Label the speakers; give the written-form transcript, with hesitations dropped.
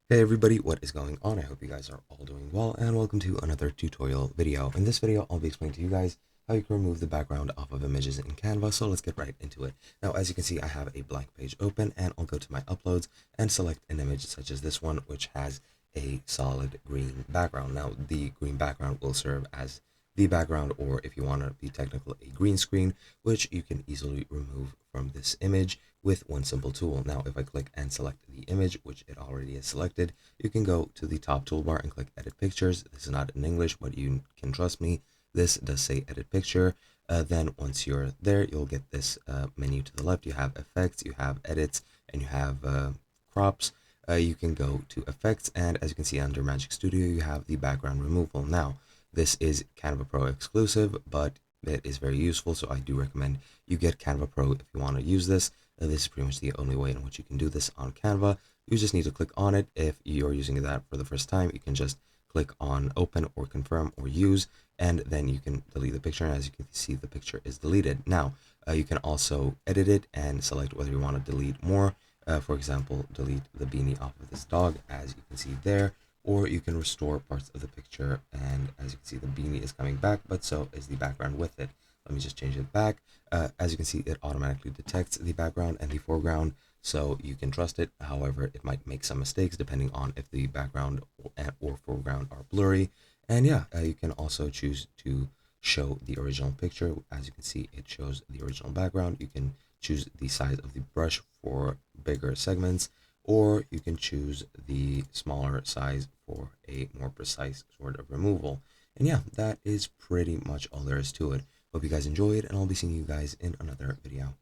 Speaker 1: Hey everybody, what is going on? I hope you guys are all doing well and welcome to another tutorial video. In this video, I'll be explaining to you guys how you can remove the background off of images in Canva. So let's get right into it. Now, as you can see, I have a blank page open and I'll go to my uploads and select an image such as this one, which has a solid green background. Now, the green background will serve as the background, or if you want to be technical, a green screen, which you can easily remove from this image with one simple tool. Now, if I click and select the image, which it already is selected, you can go to the top toolbar and click edit pictures. This is not in English, but you can trust me. This does say edit picture. Then once you're there, you'll get this menu to the left. You have effects, you have edits, and you have crops. You can go to effects, and as you can see under Magic Studio, you have the background removal. Now, this is Canva Pro exclusive, but it is very useful, so I do recommend you get Canva Pro if you want to use this. This is pretty much the only way in which you can do this on Canva. You just need to click on it. If you're using that for the first time, you can just click on open or confirm or use, and then you can delete the picture. And as you can see, the picture is deleted. Now, you can also edit it and select whether you want to delete more. For example, delete the beanie off of this dog, as you can see there, or you can restore parts of the picture, and as you can see, the beanie is coming back, but so is the background with it. Let me just change it back. As you can see, it automatically detects the background and the foreground, so you can trust it. However, it might make some mistakes depending on if the background or foreground are blurry. And yeah, you can also choose to show the original picture. As you can see, it shows the original background. You can choose the size of the brush for bigger segments, or you can choose the smaller size for a more precise sort of removal. And yeah, that is pretty much all there is to it. Hope you guys enjoyed, and I'll be seeing you guys in another video.